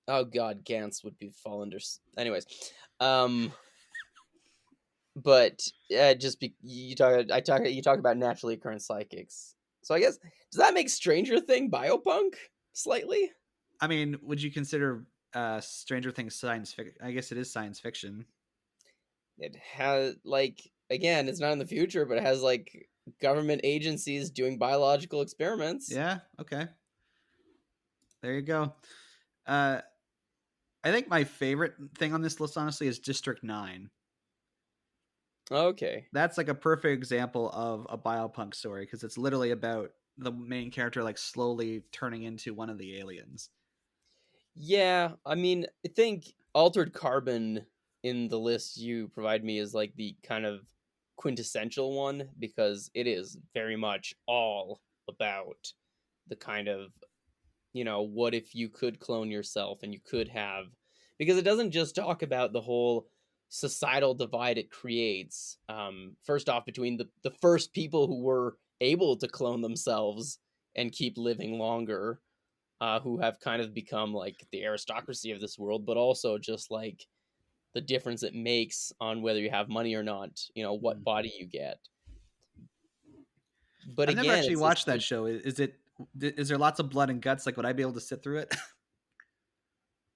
B: oh god, Gantz would be fall under. Anyways, um, but just you talk about naturally occurring psychics. So I guess does that make Stranger Thing biopunk slightly?
A: I mean, would you consider Stranger Things science fiction? I guess it is science fiction.
B: It has like again, it's not in the future, but it has like government agencies doing biological experiments.
A: Yeah. Okay. There you go. I think my favorite thing on this list, honestly, is District 9.
B: Okay.
A: That's like a perfect example of a biopunk story because it's literally about the main character like slowly turning into one of the aliens.
B: Yeah, I mean, I think Altered Carbon in the list you provide me is like the kind of quintessential one because it is very much all about the kind of, you know, what if you could clone yourself and you could have, because it doesn't just talk about the whole societal divide it creates. First off, between the first people who were able to clone themselves and keep living longer, who have kind of become like the aristocracy of this world, but also just like the difference it makes on whether you have money or not, you know, what body you get. But
A: I've never
B: again,
A: actually
B: it's this
A: watched that show. Is there lots of blood and guts? Like, would I be able to sit through it?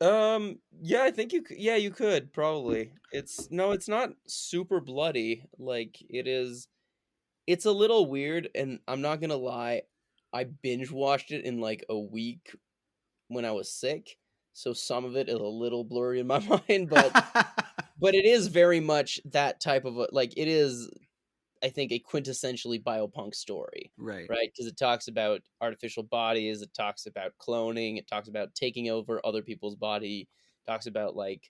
B: yeah, I think yeah, you could probably. It's no, it's not super bloody. Like it's a little weird, and I'm not gonna lie, I binge watched it in like a week when I was sick, so some of it is a little blurry in my mind, but it is very much that type of like it is, I think, a quintessentially biopunk story,
A: Right.
B: right? Because it talks about artificial bodies, it talks about cloning, it talks about taking over other people's body, talks about like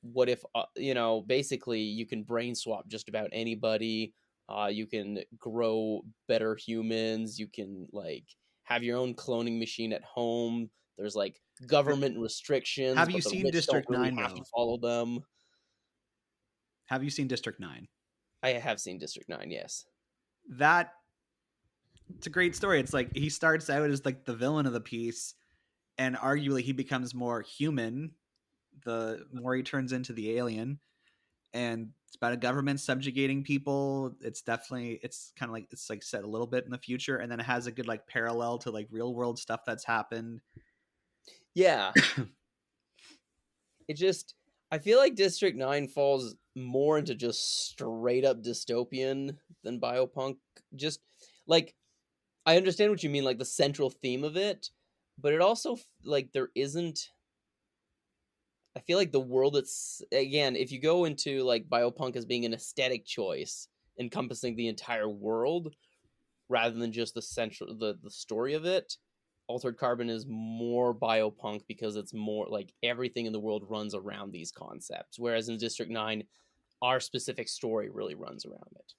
B: what if you know, basically you can brain swap just about anybody, you can grow better humans, you can like have your own cloning machine at home. There's like government restrictions,
A: Have you
B: but the
A: seen
B: rich don't
A: District
B: really
A: 9
B: have to
A: though?
B: follow them.
A: Have you seen District 9?
B: I have seen District 9, yes.
A: That it's a great story. It's like he starts out as like the villain of the piece, and arguably he becomes more human the more he turns into the alien. And it's about a government subjugating people. It's definitely it's kind of like it's like set a little bit in the future, and then it has a good like parallel to like real world stuff that's happened.
B: Yeah. It just, I feel like District 9 falls more into just straight up dystopian than Biopunk. Just like I understand what you mean, like the central theme of it, but it also like there isn't. I feel like the world. It's again, if you go into like Biopunk as being an aesthetic choice, encompassing the entire world rather than just the central the story of it. Altered Carbon is more biopunk because it's more like everything in the world runs around these concepts, whereas in District 9, our specific story really runs around it.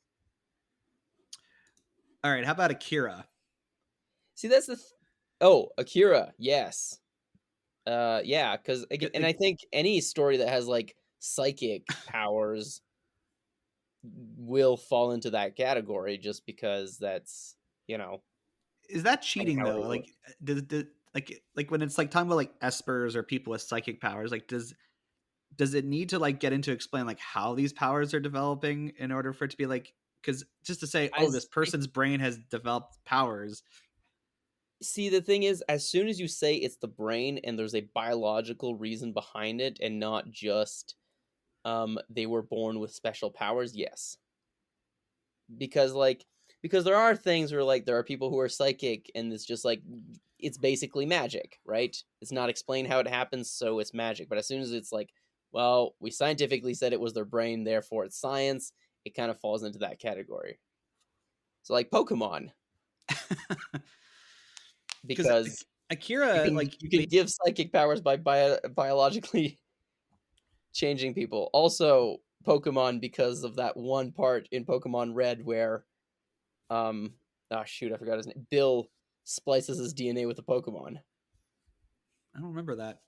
A: All right, how about Akira?
B: See, that's the oh, Akira, yes. Yeah, because again, and I think any story that has like psychic powers will fall into that category just because that's, you know,
A: Is that cheating
B: how
A: though?
B: it
A: Like
B: works.
A: does like when it's like talking about like espers or people with psychic powers, like does it need to like get into explain like how these powers are developing in order for it to be like because just to say oh this
B: As it
A: person's brain has developed powers.
B: See, the thing is, as soon as you say it's the brain and there's a biological reason behind it and not just they were born with special powers, yes. Because like because there are things where like there are people who are psychic and it's just like it's basically magic, right? It's not explained how it happens, so it's magic. But as soon as it's like, well, we scientifically said it was their brain, therefore it's science, it kind of falls into that category. So like Pokemon,
A: Because
B: because
A: Akira like
B: you can give psychic powers by biologically changing people. Also, Pokemon because of that one part in Pokemon Red where oh shoot, I forgot his name. Bill splices his DNA with a Pokemon.
A: I don't remember that.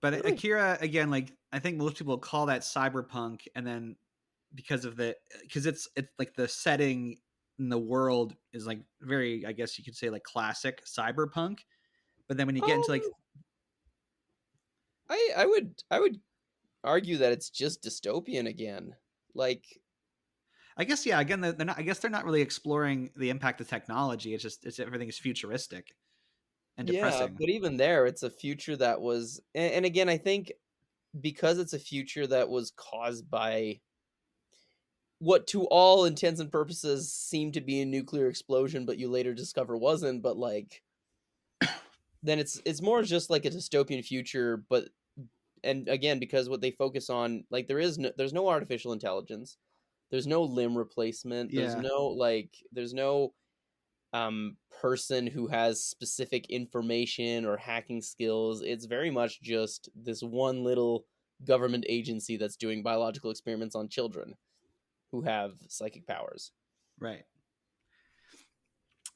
A: But
B: Really?
A: Akira again, like I think most people call that cyberpunk, and then because it's like the setting in the world is like very, I guess you could say, like classic cyberpunk. But then when you get into like,
B: I would argue that it's just dystopian again. Like,
A: I guess, yeah, again, they're not. I guess they're not really exploring the impact of technology. It's everything is futuristic and
B: yeah,
A: depressing.
B: but even there, it's a future that was, and again, I think because it's a future that was caused by what, to all intents and purposes, seemed to be a nuclear explosion, but you later discover wasn't. But like, then it's more just like a dystopian future, but and again, because what they focus on, like, there's no artificial intelligence, there's no limb replacement,
A: Yeah,
B: there's no person who has specific information or hacking skills. It's very much just this one little government agency that's doing biological experiments on children who have psychic powers.
A: right.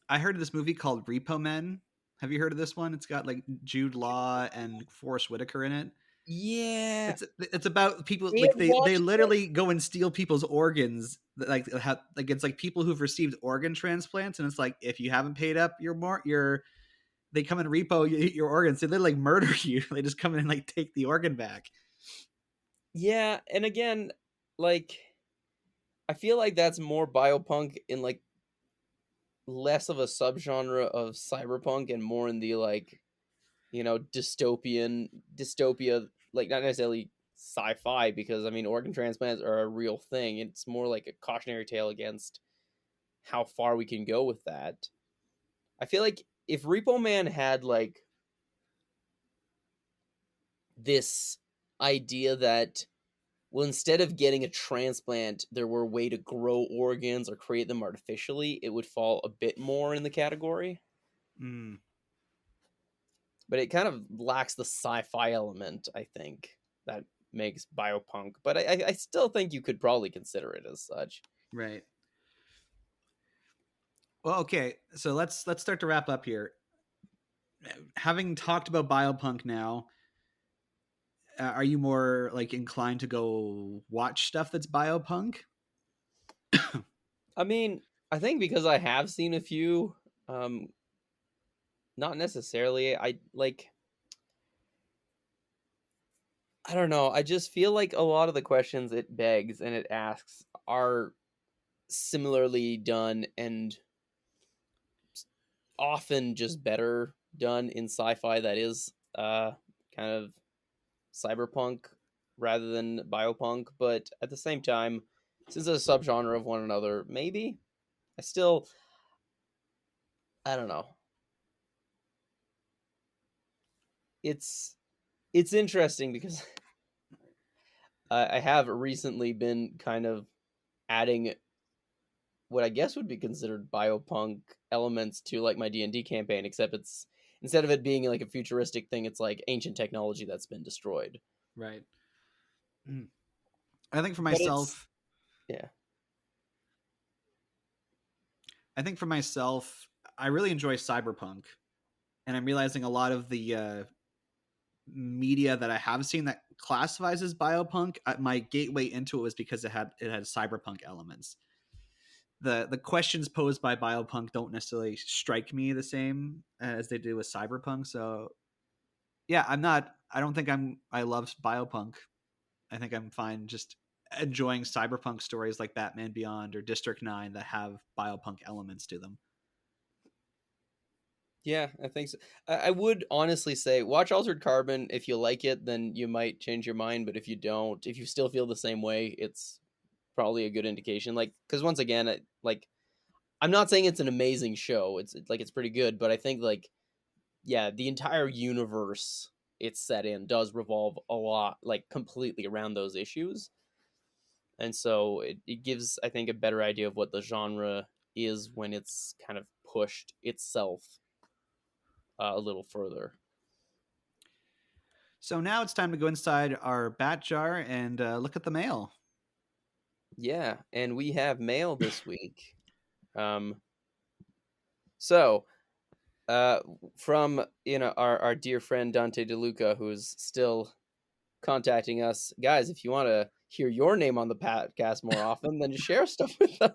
A: I heard of this movie called Repo Men. Have you heard of this one? It's got like Jude Law and Forrest Whitaker in it.
B: Yeah,
A: It's about people,
B: I
A: like
B: have
A: they
B: watched it.
A: literally go and steal people's organs, like it's like people who've received organ transplants, and it's like if you haven't paid up your they come and repo your organs. They literally like murder you. They just come in and like take the organ back.
B: Yeah, and again, like, I feel like that's more biopunk in like less of a subgenre of cyberpunk and more in the, like, dystopia, like not necessarily sci-fi, because I mean organ transplants are a real thing. It's more like a cautionary tale against how far we can go with that. I feel like if Repo Man had like this idea that, well, instead of getting a transplant, there were a way to grow organs or create them artificially, it would fall a bit more in the category.
A: Mm,
B: But it kind of lacks the sci-fi element, I think, that makes Biopunk. But I still think you could probably consider it as such.
A: right. Well, okay. So let's start to wrap up here. Having talked about Biopunk now, are you more like inclined to go watch stuff that's Biopunk?
B: I mean, I think because I have seen a few, um, not necessarily. I don't know. I just feel like a lot of the questions it begs and it asks are similarly done and often just better done in sci-fi that is kind of cyberpunk rather than biopunk. But at the same time, since it's a subgenre of one another, maybe I still, I don't know. It's it's interesting because I have recently been kind of adding what I guess would be considered biopunk elements to like my D&D campaign, except it's, instead of it being like a futuristic thing, it's like ancient technology that's been destroyed.
A: Right. Mm. I think for
B: But it's,
A: myself,
B: yeah.
A: I really enjoy Cyberpunk, and I'm realizing a lot of the media that I have seen that classifies as biopunk, my gateway into it was because it had cyberpunk elements. The questions posed by biopunk don't necessarily strike me the same as they do with cyberpunk. So yeah, I don't think I love biopunk. I think I'm fine just enjoying cyberpunk stories like Batman Beyond or District 9 that have biopunk elements to them.
B: Yeah, I think so. I would honestly say watch Altered Carbon. If you like it, then you might change your mind. But if you don't, if you still feel the same way, it's probably a good indication. Like, because once again, like, I'm not saying it's an amazing show. It's pretty good, but I think like, yeah, the entire universe it's set in does revolve a lot, like completely around those issues, and so it gives, I think, a better idea of what the genre is when it's kind of pushed itself a little further.
A: So now it's time to go inside our bat jar and look at the mail.
B: Yeah, and we have mail this week. Um, so from our dear friend Dante DeLuca, who's still contacting us, guys. If you want to hear your name on the podcast more often, then share stuff with us.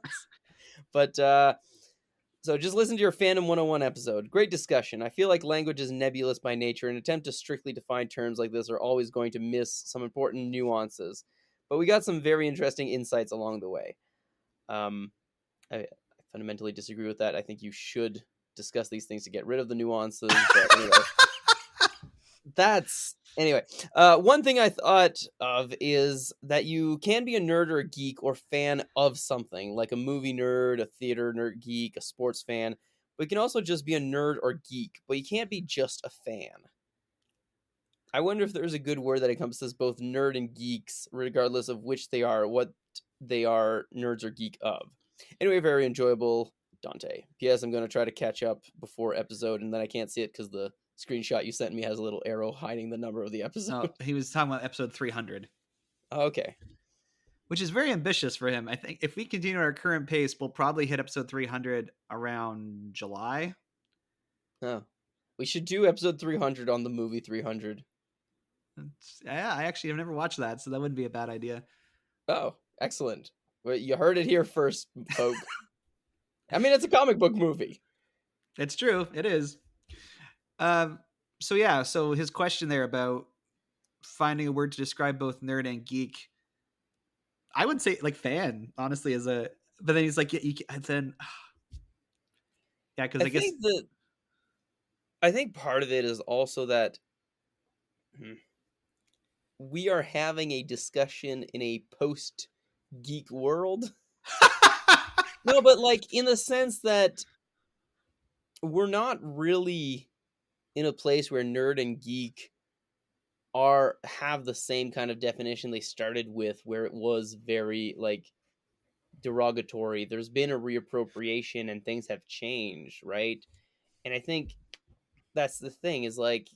B: But so just listen to your Fandom 101 episode. Great discussion. I feel like language is nebulous by nature. An attempt to strictly define terms like this are always going to miss some important nuances. But we got some very interesting insights along the way. I fundamentally disagree with that. I think you should discuss these things to get rid of the nuances. But anyway, one thing I thought of is that you can be a nerd or a geek or fan of something, like a movie nerd, a theater nerd geek, a sports fan. But you can also just be a nerd or geek, but you can't be just a fan. I wonder if there's a good word that encompasses both nerd and geeks, regardless of which they are, what they are nerds or geek of. Anyway, very enjoyable, Dante. P.S. I'm going to try to catch up before episode, and then I can't see it because the screenshot you sent me has a little arrow hiding the number of the episode.
A: No, he was talking about episode 300.
B: Okay.
A: Which is very ambitious for him. I think if we continue at our current pace, we'll probably hit episode 300 around July.
B: Oh. We should do episode 300 on the movie 300.
A: Yeah, I actually have never watched that, so that wouldn't be a bad idea.
B: Oh, excellent. Well, you heard it here first, folks. I mean, it's a comic book movie.
A: It's true. It is. So his question there about finding a word to describe both nerd and geek, I would say like fan, honestly, but then he's like, yeah, because I guess
B: I think part of it is also that we are having a discussion in a post-geek world. No, but like in the sense that we're not really in a place where nerd and geek have the same kind of definition they started with, where it was very like derogatory. There's been a reappropriation and things have changed, right? And I think that's the thing is like,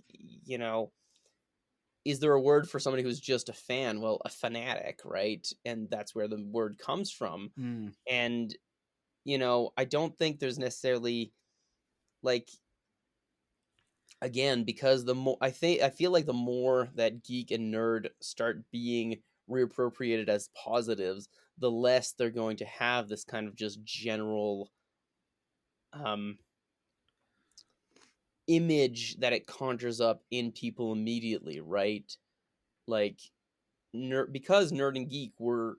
B: is there a word for somebody who's just a fan? Well, a fanatic, right? And that's where the word comes from. And I don't think there's necessarily like, again, because the more I feel like the more that geek and nerd start being reappropriated as positives, the less they're going to have this kind of just general image that it conjures up in people immediately, right? Like because nerd and geek were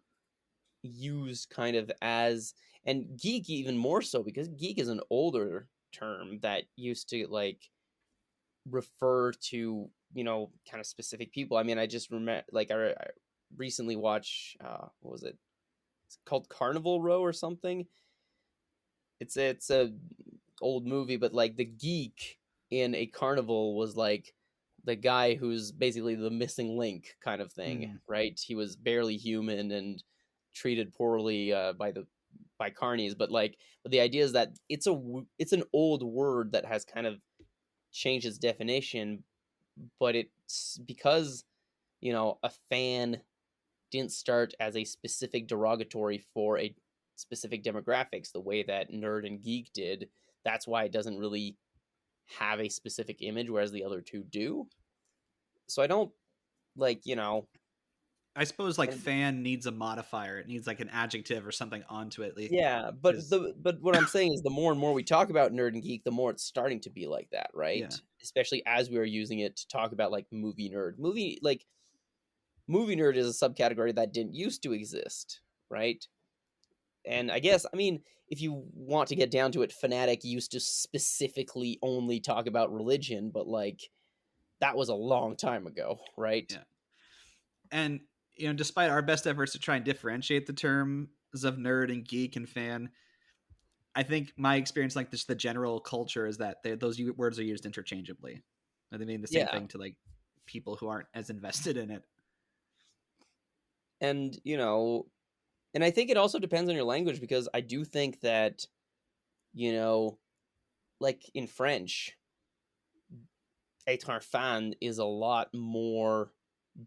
B: used kind of as, and geek even more so, because geek is an older term that used to like refer to kind of specific people. I mean, I just remember like I recently watched what was it? It's called Carnival Row or something. It's a old movie, but like the geek in a carnival was like the guy who's basically the missing link kind of thing, right? He was barely human and treated poorly by carnies, but the idea is that it's an old word that has kind of changed its definition, but it's because a fan didn't start as a specific derogatory for a specific demographics the way that nerd and geek did. That's why it doesn't really have a specific image, whereas the other two do. So I don't
A: I suppose like fan needs a modifier. It needs like an adjective or something onto it.
B: Yeah, but what I'm saying is the more and more we talk about nerd and geek, the more it's starting to be like that, right?
A: Yeah.
B: Especially as we are using it to talk about like movie nerd. Movie nerd is a subcategory that didn't used to exist, right? And I guess, I mean, if you want to get down to it, fanatic used to specifically only talk about religion, but like that was a long time ago, right?
A: Yeah. And despite our best efforts to try and differentiate the terms of nerd and geek and fan, I think my experience, like just the general culture, is that those words are used interchangeably. They mean the same thing to like people who aren't as invested in it.
B: And and I think it also depends on your language, because I do think that like in French, être un fan is a lot more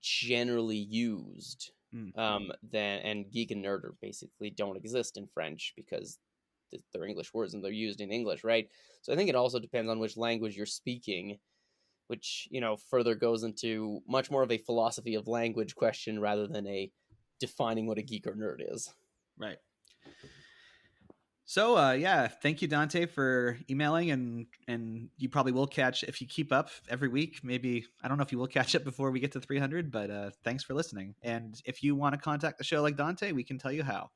B: generally used and geek and nerd basically don't exist in French because they're English words and they're used in English, right? So I think it also depends on which language you're speaking, which further goes into much more of a philosophy of language question rather than a defining what a geek or nerd is.
A: Right. So yeah, thank you, Dante, for emailing, and you probably will catch, if you keep up every week, maybe, I don't know if you will catch up before we get to 300, but thanks for listening. And if you want to contact the show like Dante, we can tell you how.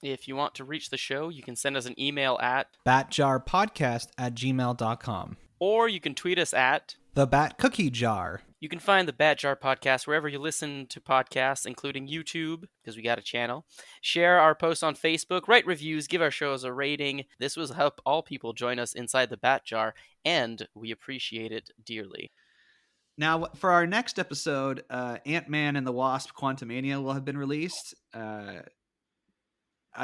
D: If you want to reach the show, you can send us an email at
E: batjarpodcast@gmail.com.
D: or you can tweet us at
E: The Bat Cookie Jar.
D: You can find the Bat Jar Podcast wherever you listen to podcasts, including YouTube, because we got a channel. Share our posts on Facebook, write reviews, give our shows a rating. This will help all people join us inside the Bat Jar, and we appreciate it dearly.
A: Now, for our next episode, Ant-Man and the Wasp: Quantumania will have been released. I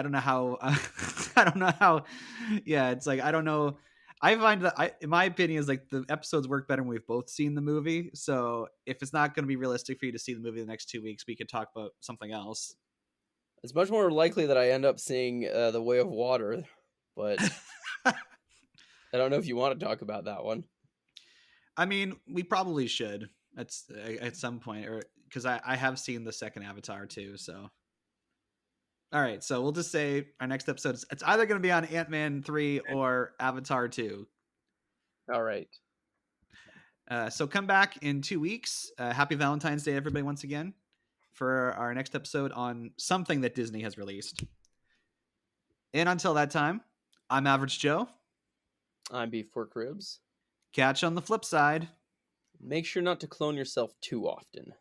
A: don't know how. I don't know how. Yeah, it's like, I don't know. I find that, in my opinion, is like the episodes work better when we've both seen the movie. So if it's not going to be realistic for you to see the movie the next 2 weeks, we could talk about something else.
B: It's much more likely that I end up seeing The Way of Water, but I don't know if you want to talk about that one.
A: I mean, we probably should at some point, or because I have seen the second Avatar too. So, all right, so we'll just say our next episode it's either going to be on Ant-Man 3 or Avatar 2.
B: All right.
A: So come back in 2 weeks. Happy Valentine's Day, everybody, once again, for our next episode on something that Disney has released. And until that time, I'm Average Joe.
B: I'm Beef Pork Ribs.
A: Catch you on the flip side.
B: Make sure not to clone yourself too often.